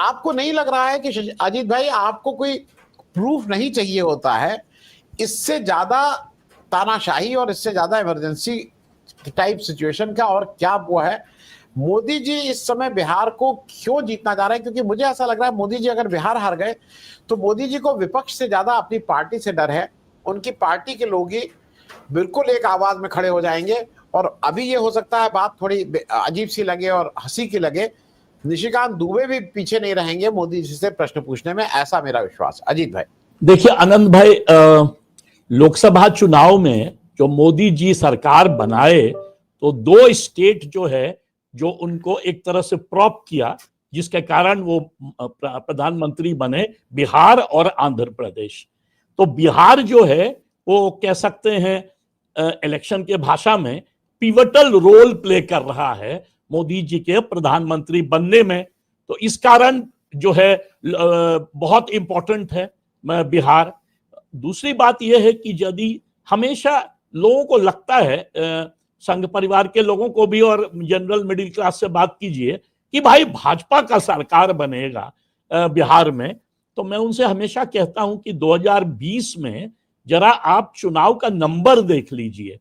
आपको नहीं लग रहा है कि अजीत भाई आपको कोई प्रूफ नहीं चाहिए होता है इससे ज्यादा तानाशाही और इससे ज्यादा इमरजेंसी टाइप सिचुएशन का? और क्या वो है मोदी जी इस समय बिहार को क्यों जीतना जा रहे हैं? क्योंकि मुझे ऐसा लग रहा है मोदी जी अगर बिहार हार गए तो मोदी जी को विपक्ष से ज्यादा अपनी पार्टी से डर है। उनकी पार्टी के लोग ही बिल्कुल एक आवाज में खड़े हो जाएंगे। और अभी ये हो सकता है बात थोड़ी अजीब सी लगे और हंसी की लगे, निशिकांत दुबे भी पीछे नहीं रहेंगे मोदी जी से प्रश्न पूछने में, ऐसा मेरा विश्वास। अजीत भाई देखिए आनंद भाई, लोकसभा चुनाव में जो मोदी जी सरकार बनाए तो दो स्टेट जो है जो उनको एक तरह से प्रॉप किया, जिसके कारण वो प्रधानमंत्री बने, बिहार और आंध्र प्रदेश। तो बिहार जो है वो कह सकते हैं इलेक्शन के भाषा में पिवटल रोल प्ले कर रहा है मोदी जी के प्रधानमंत्री बनने में। तो इस कारण जो है बहुत इंपॉर्टेंट है बिहार। दूसरी बात यह है कि यदि हमेशा लोगों को लगता है, संघ परिवार के लोगों को भी और जनरल मिडिल क्लास से बात कीजिए कि भाई भाजपा का सरकार बनेगा बिहार में, तो मैं उनसे हमेशा कहता हूं कि 2020 में जरा आप चुनाव का नंबर देख लीजिए।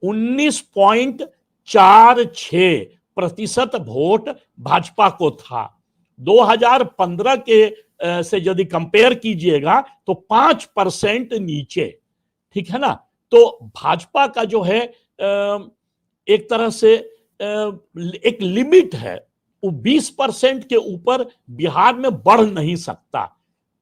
19.46% वोट भाजपा को था। 2015 के से यदि कंपेयर कीजिएगा तो 5% नीचे, ठीक है ना। तो भाजपा का जो है एक तरह से एक लिमिट है, वो 20% के ऊपर बिहार में बढ़ नहीं सकता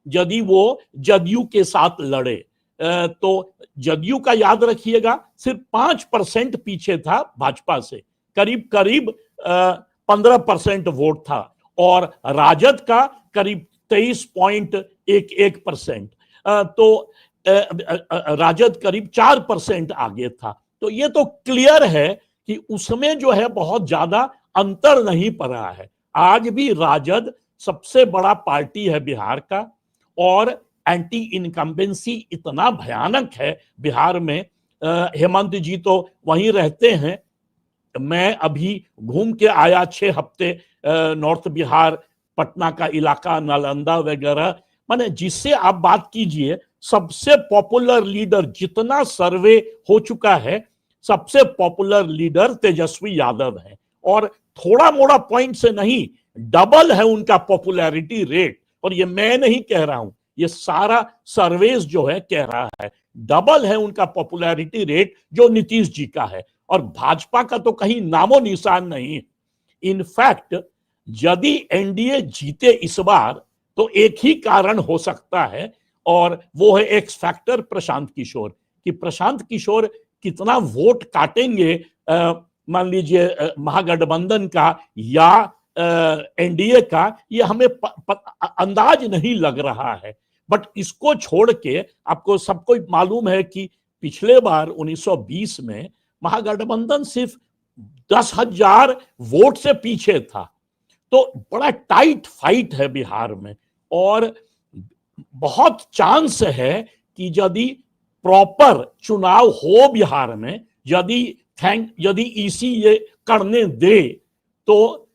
यदि वो जदयू के साथ लड़े। तो जदयू का याद रखिएगा सिर्फ 5% पीछे था भाजपा से, करीब करीब 15% वोट था, और राजद का करीब 23.11%। तो राजद करीब 4% आगे था। तो ये तो क्लियर है कि उसमें जो है बहुत ज्यादा अंतर नहीं पड़ा है। आज भी राजद सबसे बड़ा पार्टी है बिहार का, और एंटी इनकम्बेंसी इतना भयानक है बिहार में। हेमंत जी तो वहीं रहते हैं, मैं अभी घूम के आया 6 हफ्ते नॉर्थ बिहार, पटना का इलाका, नालंदा वगैरह। माने जिससे आप बात कीजिए, सबसे पॉपुलर लीडर, जितना सर्वे हो चुका है, सबसे पॉपुलर लीडर तेजस्वी यादव है, और थोड़ा मोड़ा पॉइंट से नहीं, डबल है उनका पॉपुलैरिटी रेट। और ये मैं नहीं कह रहा हूं, ये सारा सर्वेस जो है कह रहा है, डबल है उनका पॉपुलैरिटी रेट जो नीतीश जी का है। और भाजपा का तो कहीं नामो निशान नहीं। इनफैक्ट यदि एनडीए जीते इस बार तो एक ही कारण हो सकता है, और वो है एक्स फैक्टर प्रशांत किशोर, कि प्रशांत किशोर कितना वोट काटेंगे मान लीजिए महागठबंधन का या एनडीए का, ये हमें अंदाज नहीं लग रहा है। बट इसको छोड़ के आपको सबको मालूम है कि पिछले बार 1920 में महागठबंधन सिर्फ 10,000 वोट से पीछे था। तो बड़ा टाइट फाइट है बिहार में, और बहुत चांस है कि यदि प्रॉपर चुनाव हो बिहार में, यदि ईसी ये करने दे, तो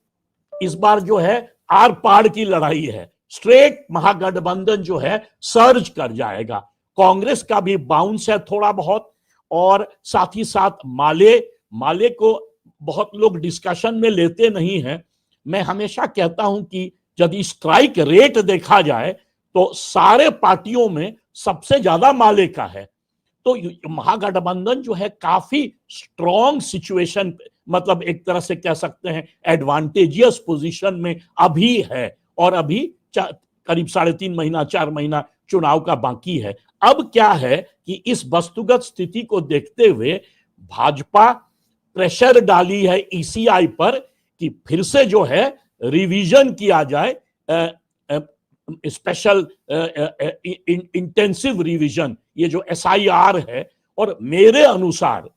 इस बार जो है आर पार की लड़ाई है। स्ट्रेट महागठबंधन जो है सर्ज कर जाएगा। कांग्रेस का भी बाउंस है थोड़ा बहुत, और साथ ही साथ माले को बहुत लोग डिस्कशन में लेते नहीं हैं। मैं हमेशा कहता हूं कि यदि स्ट्राइक रेट देखा जाए तो सारे पार्टियों में सबसे ज्यादा माले का है। तो महागठबंधन जो है काफी स्ट्रॉन्ग सिचुएशन, मतलब एक तरह से कह सकते हैं एडवांटेजियस पोजीशन में अभी है, और अभी करीब 3.5 महीना 4 महीना चुनाव का बाकी है। अब क्या है कि इस वस्तुगत स्थिति को देखते हुए भाजपा प्रेशर डाली है ईसीआई पर कि फिर से जो है रिवीजन किया जाए, स्पेशल इंटेंसिव रिवीजन, ये जो एसआईआर है। और मेरे अनुसार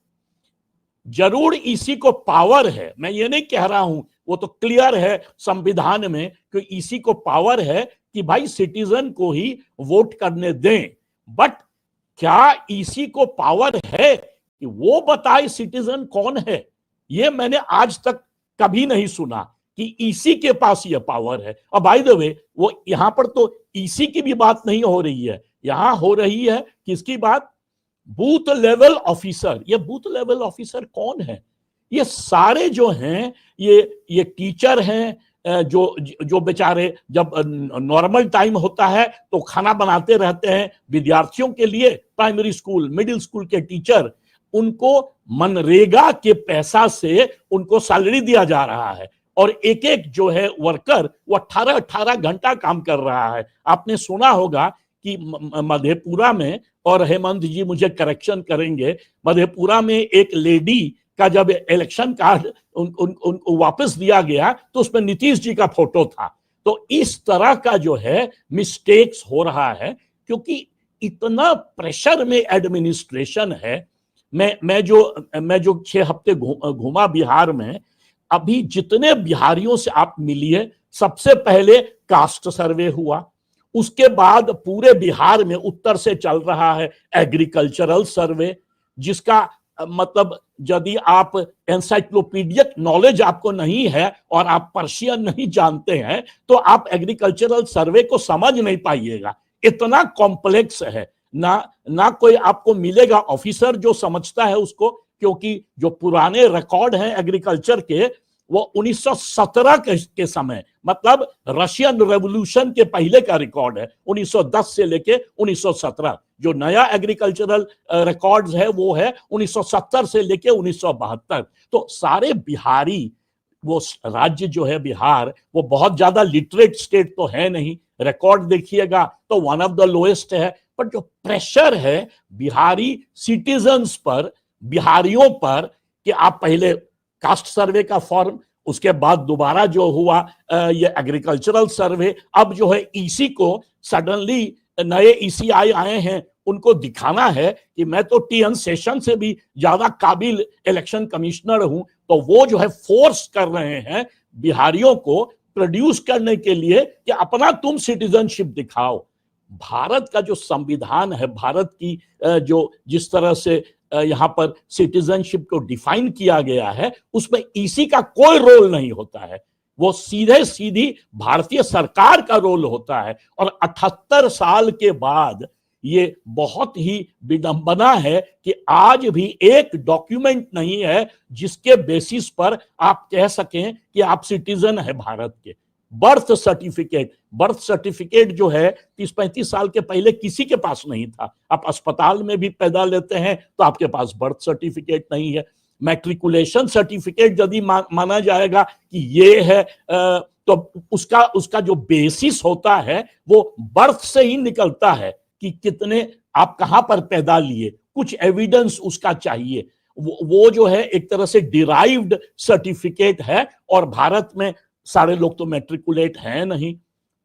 जरूर ईसी को पावर है, मैं ये नहीं कह रहा हूं, वो तो क्लियर है संविधान में कि ईसी को पावर है कि भाई सिटीजन को ही वोट करने दें। बट क्या ईसी को पावर है कि वो बताए सिटीजन कौन है? ये मैंने आज तक कभी नहीं सुना कि ईसी के पास ये पावर है। और बाय द वे वो यहां पर तो ईसी की भी बात नहीं हो रही है, यहां हो रही है किसकी बात? Booth level officer. ये बूथ लेवल ऑफिसर कौन है? ये सारे जो हैं ये टीचर हैं, जो जो बेचारे जब नॉर्मल टाइम होता है तो खाना बनाते रहते हैं विद्यार्थियों के लिए, प्राइमरी स्कूल मिडिल स्कूल के टीचर, उनको मनरेगा के पैसा से उनको सैलरी दिया जा रहा है और एक एक जो है वर्कर वो 18-18 घंटा काम कर रहा है। आपने सुना होगा कि मधेपुरा में, और हेमंत जी मुझे करेक्शन करेंगे, मधेपुरा में एक लेडी का जब इलेक्शन कार्ड उनको वापस दिया गया तो उसमें नीतीश जी का फोटो था। तो इस तरह का जो है मिस्टेक्स हो रहा है क्योंकि इतना प्रेशर में एडमिनिस्ट्रेशन है। मैं जो 6 हफ्ते घूमा बिहार में, अभी जितने बिहारियों से आप मिलिए, सबसे पहले कास्ट सर्वे हुआ, उसके बाद पूरे बिहार में उत्तर से चल रहा है एग्रीकल्चरल सर्वे, जिसका मतलब यदि आप एनसाइक्लोपीडियक नॉलेज आपको नहीं है और आप पर्शियन नहीं जानते हैं तो आप एग्रीकल्चरल सर्वे को समझ नहीं पाइएगा, इतना कॉम्प्लेक्स है। ना कोई आपको मिलेगा ऑफिसर जो समझता है उसको, क्योंकि जो पुराने रिकॉर्ड हैं एग्रीकल्चर के वो 1917 के समय, मतलब रशियन रेवोल्यूशन के पहले का रिकॉर्ड है, 1910 से लेके 1917। जो नया एग्रीकल्चरल रिकॉर्ड्स है वो है 1970 से लेके 1972। तो सारे बिहारी, वो राज्य जो है बिहार, वो बहुत ज्यादा लिटरेट स्टेट तो है नहीं, रिकॉर्ड देखिएगा तो वन ऑफ द लोएस्ट है, पर जो प्रेशर है बिहारी सिटीजन्स पर, बिहारियों पर, कि आप पहले कास्ट सर्वे का फॉर्म, उसके बाद दोबारा जो हुआ ये एग्रीकल्चरल सर्वे, अब जो है ईसी को सडनली नए ईसीआई आए हैं, उनको दिखाना है कि मैं तो टीएन सेशन से भी ज्यादा काबिल इलेक्शन कमिश्नर हूं, तो वो जो है फोर्स कर रहे हैं बिहारियों को प्रोड्यूस करने के लिए कि अपना तुम सिटीजनशिप दिखाओ। भारत का जो संविधान है, भारत की जो जिस तरह से यहाँ पर सिटीजनशिप को डिफाइन किया गया है, उसमें ईसी का कोई रोल नहीं होता है, वो सीधे सीधी भारतीय सरकार का रोल होता है। और 78 साल के बाद ये बहुत ही विडंबना है कि आज भी एक डॉक्यूमेंट नहीं है जिसके बेसिस पर आप कह सकें कि आप सिटीजन है भारत के। बर्थ सर्टिफिकेट जो है 30-35 साल के पहले किसी के पास नहीं था। आप अस्पताल में भी पैदा लेते हैं तो आपके पास बर्थ सर्टिफिकेट नहीं है। मैट्रिकुलेशन सर्टिफिकेट यदि माना जाएगा कि ये है तो उसका जो बेसिस होता है वो बर्थ से ही निकलता है कि कितने आप कहां पर पैदा लिए, कुछ एविडेंस उसका चाहिए। वो जो है एक तरह से डिराइव्ड सर्टिफिकेट है, और भारत में सारे लोग तो मैट्रिकुलेट हैं नहीं।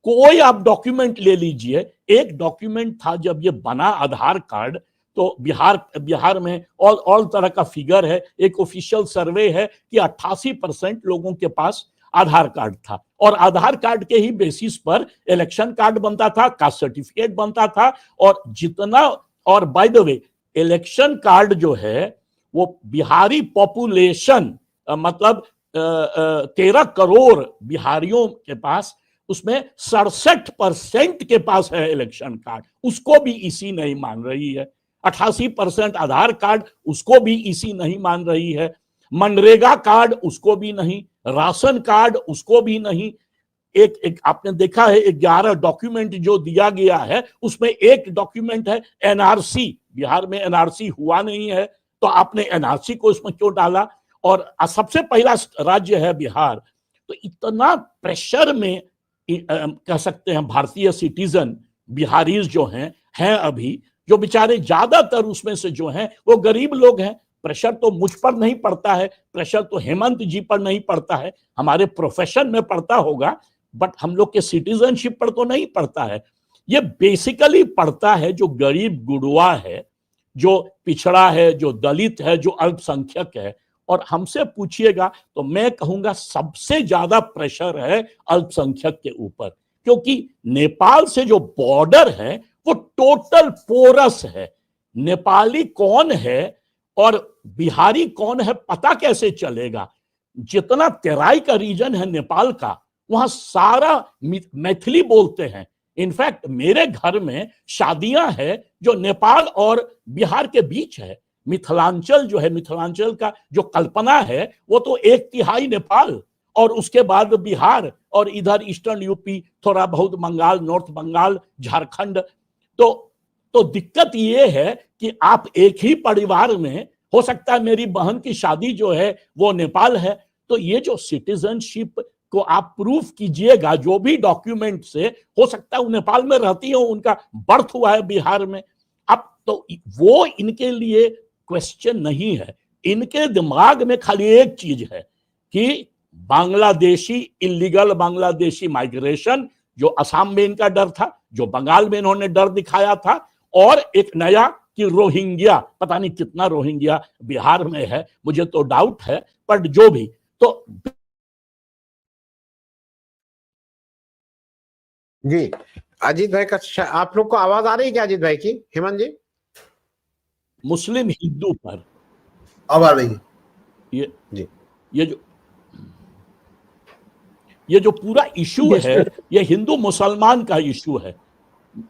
कोई आप डॉक्यूमेंट ले लीजिए, एक डॉक्यूमेंट था जब ये बना आधार कार्ड, तो बिहार में ऑल तरह का फिगर है, एक ऑफिशियल सर्वे है कि 88% लोगों के पास आधार कार्ड था, और आधार कार्ड के ही बेसिस पर इलेक्शन कार्ड बनता था, कास्ट सर्टिफिकेट बनता था, और जितना, और by the way election card जो है वो बिहारी पॉपुलेशन, मतलब 13 करोड़ बिहारियों के पास, उसमें 67% के पास है इलेक्शन कार्ड, उसको भी ईसी नहीं मान रही है। 88% आधार कार्ड, उसको भी ईसी नहीं मान रही है। मनरेगा कार्ड, उसको भी नहीं। राशन कार्ड, उसको भी नहीं। एक आपने देखा है 11 डॉक्यूमेंट जो दिया गया है, उसमें एक डॉक्यूमेंट है एनआरसी। बिहार में एनआरसी हुआ नहीं है, तो आपने एनआरसी को इसमें क्यों डाला? और सबसे पहला राज्य है बिहार। तो इतना प्रेशर में कह सकते हैं भारतीय सिटीजन बिहारीज जो हैं अभी, जो बेचारे ज्यादातर उसमें से जो हैं वो गरीब लोग हैं। प्रेशर तो मुझ पर नहीं पड़ता है, प्रेशर तो हेमंत जी पर नहीं पड़ता है, हमारे प्रोफेशन में पड़ता होगा, बट हम लोग के सिटीजनशिप पर तो नहीं पड़ता है। ये बेसिकली पड़ता है जो गरीब गुड़वा है, जो पिछड़ा है, जो दलित है, जो अल्पसंख्यक है। और हमसे पूछिएगा तो मैं कहूंगा सबसे ज्यादा प्रेशर है अल्पसंख्यक के ऊपर, क्योंकि नेपाल से जो बॉर्डर है वो टोटल पोरस है। नेपाली कौन है और बिहारी कौन है पता कैसे चलेगा? जितना तेराई का रीजन है नेपाल का, वहां सारा मैथिली बोलते हैं। इनफैक्ट मेरे घर में शादियां हैं जो नेपाल और बिहार के बीच है। मिथिलांचल जो है, मिथिलांचल का जो कल्पना है वो तो 1/3 नेपाल और उसके बाद बिहार और इधर ईस्टर्न यूपी, थोड़ा बहुत बंगाल, नॉर्थ बंगाल, झारखंड। तो दिक्कत ये है कि आप एक ही परिवार में, हो सकता है मेरी बहन की शादी जो है वो नेपाल है, तो ये जो सिटीजनशिप को आप प्रूफ कीजिएगा जो भी डॉक्यूमेंट से, हो सकता है वो नेपाल में रहती हो, उनका बर्थ हुआ है बिहार में। अब तो वो इनके लिए क्वेश्चन नहीं है। इनके दिमाग में खाली एक चीज है कि बांग्लादेशी, इलीगल बांग्लादेशी माइग्रेशन, जो असम में इनका डर था, जो बंगाल में इन्होंने डर दिखाया था, और एक नया कि रोहिंग्या, पता नहीं कितना रोहिंग्या बिहार में है, मुझे तो डाउट है, पर जो भी। तो जी अजीत भाई का आप लोग को आवाज आ रही है क्या अजीत भाई की, हेमंत जी? मुस्लिम हिंदू पर अब आ रही है। ये जी ये जो पूरा इशू है, ये हिंदू मुसलमान का इशू है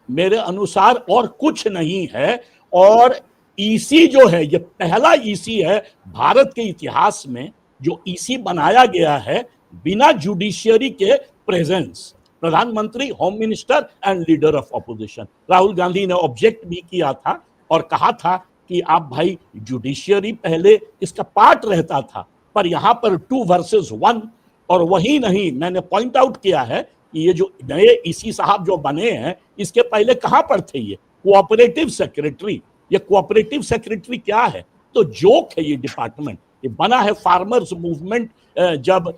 मेरे अनुसार, और कुछ नहीं है। और ईसी जो है, ये पहला ईसी है भारत के इतिहास में जो ईसी बनाया गया है बिना जुडिशियरी के प्रेजेंस। प्रधानमंत्री, home minister and leader of opposition. Rahul Gandhi ने ऑब्जेक्ट भी किया था और कहा था कि आप भाई, जुडिशियरी पहले इसका पार्ट रहता था, पर यहां पर 2 वर्सेस 1। और वही नहीं, मैंने पॉइंट आउट किया है कि ये जो नए ईसी साहब जो बने हैं, इसके पहले कहां पर थे ये कोऑपरेटिव सेक्रेटरी। ये कोऑपरेटिव सेक्रेटरी क्या है? तो जोक है ये डिपार्टमेंट। ये बना है फार्मर्स मूवमेंट, जब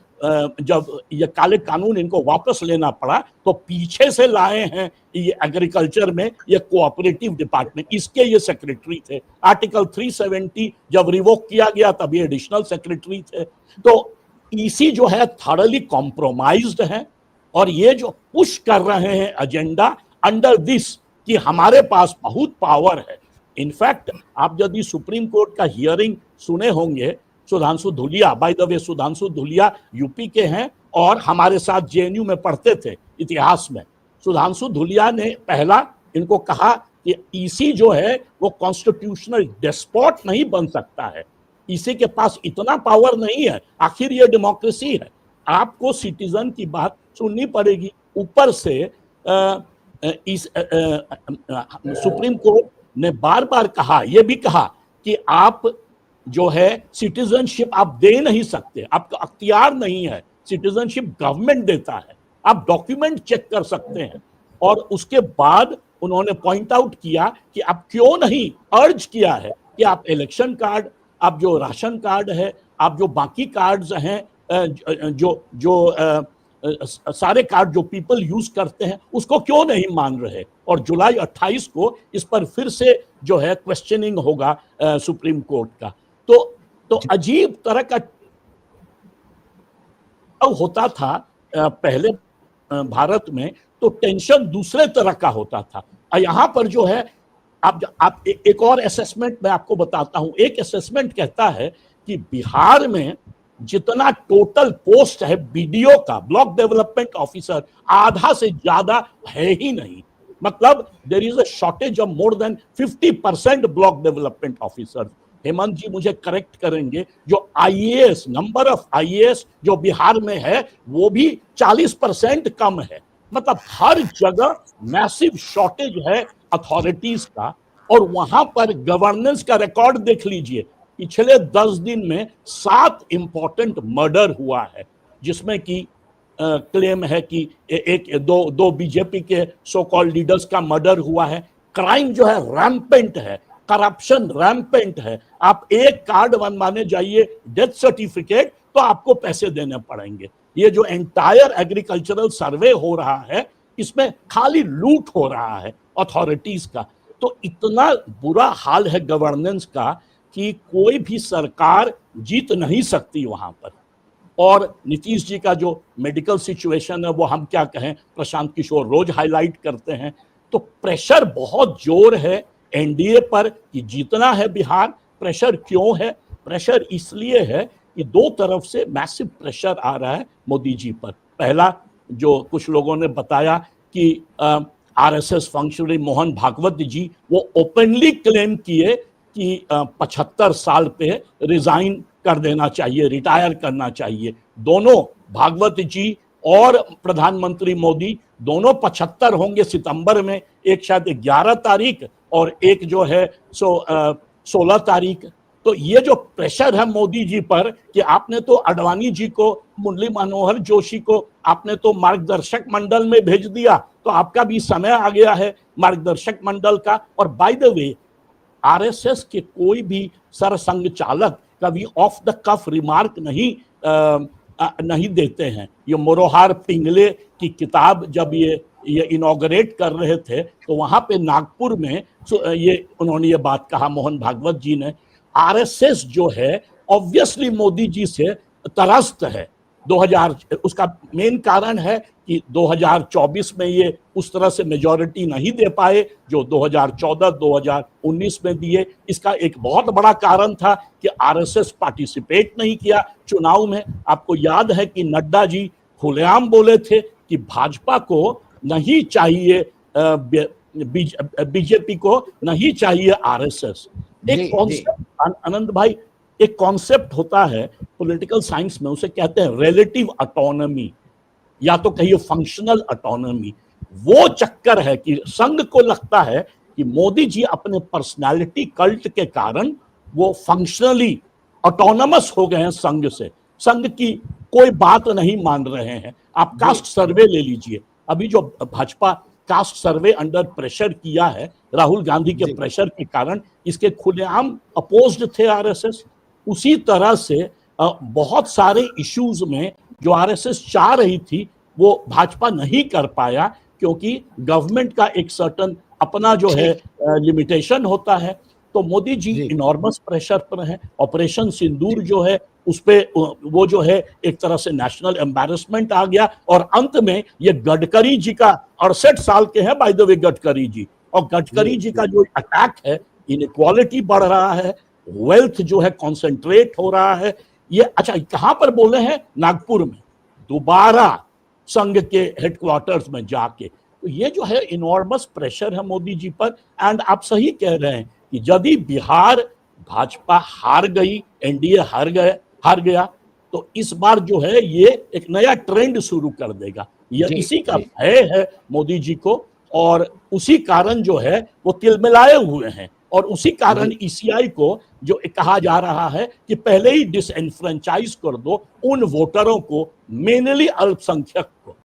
ये काले कानून इनको वापस लेना पड़ा तो पीछे से लाए हैं ये एग्रीकल्चर में ये कोऑपरेटिव डिपार्टमेंट, इसके ये सेक्रेटरी थे। आर्टिकल 370 जब रिवोक किया गया तब ये एडिशनल सेक्रेटरी थे। तो ईसी जो है थॉरली कॉम्प्रोमाइज्ड है, और ये जो पुश कर रहे हैं एजेंडा अंडर दिस कि हमारे पास बहुत पावर है। इनफैक्ट आप यदि सुप्रीम कोर्ट का हियरिंग सुने होंगे, Sudhanshu Dhulia, by the way Sudhanshu Dhulia UP के हैं और हमारे साथ जेएनयू में पढ़ते थे इतिहास में। सुधांशु धुलिया ने पहला इनको कहा कि ईसी जो है वो कॉन्स्टिट्यूशनल डेस्पोट नहीं बन सकता है, ईसी के पास इतना पावर नहीं है, आखिर ये डेमोक्रेसी है, आपको सिटीजन की बात सुननी पड़ेगी। ऊपर से सुप्रीम कोर्ट ने बार बार कहा, यह भी कहा कि आप जो है सिटीजनशिप आप दे नहीं सकते, आपका अख्तियार नहीं है, सिटीजनशिप गवर्नमेंट देता है, आप डॉक्यूमेंट चेक कर सकते हैं। और उसके बाद उन्होंने पॉइंट आउट किया कि आप क्यों नहीं अर्ज किया है कि आप इलेक्शन कार्ड, आप जो राशन कार्ड है, आप जो बाकी कार्ड्स हैं, जो सारे कार्ड जो पीपल यूज करते हैं, उसको क्यों नहीं मान रहे। और जुलाई 28 को इस पर फिर से जो है क्वेश्चनिंग होगा सुप्रीम कोर्ट का। तो अजीब तरह का होता था पहले भारत में, तो टेंशन दूसरे तरह का होता था। यहाँ पर जो है आप एक और असेसमेंट मैं आपको बताता हूं। एक असेसमेंट कहता है कि बिहार में जितना टोटल पोस्ट है बीडीओ का, ब्लॉक डेवलपमेंट ऑफिसर, आधा से ज्यादा है ही नहीं। मतलब there is a shortage of more than 50% block development officer. Hemant ji मुझे करेक्ट करेंगे, जो आईएएस, नंबर ऑफ आईएएस जो बिहार में है वो भी 40% कम है। मतलब हर जगह मैसिव शॉर्टेज है अथॉरिटीज का। और वहां पर गवर्नेंस का रिकॉर्ड देख लीजिए, पिछले 10 दिन में 7 इंपॉर्टेंट मर्डर हुआ है, जिसमें कि क्लेम है कि दो बीजेपी के सो कॉल्ड लीडर्स का मर्डर हुआ है। क्राइम जो है रैम्पेंट है, करप्शन रैम्पेंट है। आप एक कार्ड बनवाने जाइए, डेथ सर्टिफिकेट, तो आपको पैसे देने पड़ेंगे। ये जो एंटायर एग्रीकल्चरल सर्वे हो रहा है, इसमें खाली लूट हो रहा है अथॉरिटीज का। तो इतना बुरा हाल है गवर्नेंस का कि कोई भी सरकार जीत नहीं सकती वहां पर। और नीतीश जी का जो मेडिकल सिचुएशन है वो हम क्या कहें, प्रशांत किशोर रोज हाईलाइट करते हैं। तो प्रेशर बहुत जोर है एनडीए पर कि जीतना है बिहार। प्रेशर क्यों है? प्रेशर इसलिए है कि दो तरफ से मैसिव प्रेशर आ रहा है मोदी जी पर। पहला, जो कुछ लोगों ने बताया कि आरएसएस फंक्शनरी मोहन भागवत जी वो ओपनली क्लेम किए कि 75 साल पे रिजाइन कर देना चाहिए, रिटायर करना चाहिए। दोनों, भागवत जी और प्रधानमंत्री मोदी दोनों 75 होंगे सितंबर में, एक शायद 11 तारीख और एक जो है 16 तारीख। तो ये जो प्रेशर है मोदी जी पर कि आपने तो अडवाणी जी को, मुरली मनोहर जोशी को आपने तो मार्गदर्शक मंडल में भेज दिया, तो आपका भी समय आ गया है मार्गदर्शक मंडल का। और बाय द वे, आरएसएस के कोई भी सरसंघ चालक कभी ऑफ द कफ रिमार्क नहीं देते हैं। ये मोरोहार पिंगले की किताब जब ये इनॉग्रेट कर रहे थे तो वहां पे नागपुर में ये उन्होंने ये बात कहा, मोहन भागवत जी ने। आरएसएस जो है ऑब्वियसली मोदी जी से त्रस्त है। 2000 उसका मेन कारण है कि 2024 में ये उस तरह से मेजॉरिटी नहीं दे पाए जो 2014-2019 में दिए। इसका एक बहुत बड़ा कारण था कि आरएसएस पार्टिसिपेट नहीं किया चुनाव में। आपको याद है कि नड्डा जी खुलेआम बोले थे कि भाजपा को नहीं चाहिए, बीजेपी को नहीं चाहिए आरएसएस। एक कॉन्सेप्ट आनंद भाई, एक कॉन्सेप्ट होता है पॉलिटिकल साइंस में, उसे कहते हैं रिलेटिव ऑटोनॉमी या तो कहिए फंक्शनल ऑटोनॉमी। वो चक्कर है कि संघ को लगता है कि मोदी जी अपने पर्सनालिटी कल्ट के कारण वो फंक्शनली ऑटोनमस हो गए हैं संघ से, संघ की कोई बात नहीं मान रहे हैं। आप कास्ट सर्वे ले लीजिए, अभी जो भाजपा कास्ट सर्वे अंडर प्रेशर किया है राहुल गांधी के प्रेशर के कारण, इसके खुलेआम अपोज्ड थे आरएसएस। उसी तरह से बहुत सारे इश्यूज में जो आरएसएस चाह रही थी वो भाजपा नहीं कर पाया, क्योंकि गवर्नमेंट का एक सर्टन अपना जो है लिमिटेशन होता है। तो मोदी जी इनॉर्मस प्रेशर पर है। ऑपरेशन सिंदूर जो है उस पे वो जो है एक तरह से नेशनल एम्बैरेसमेंट आ गया। और अंत में ये गडकरी जी का 68 साल के हैं by the way Gadkari ji, और गडकरी जी का जो अटैक है, इनइक्वालिटी बढ़ रहा है, वेल्थ जो है कॉन्सेंट्रेट हो रहा है। ये अच्छा कहां पर बोले हैं? नागपुर में, दोबारा संघ के हेडक्वार्टर्स में जाके। तो ये जो है इनॉर्मस प्रेशर है मोदी जी पर। एंड आप सही कह रहे हैं कि यदि बिहार भाजपा हार गई, एनडीए हार गया, तो इस बार जो है ये एक नया ट्रेंड शुरू कर देगा। ये इसी का भय है मोदी जी को, और उसी कारण जो है वो तिलमिलाए हुए हैं। और उसी कारण ईसीआई को जो कहा जा रहा है कि पहले ही डिसएनफ्रेंचाइज कर दो उन वोटरों को, मेनली अल्पसंख्यक को।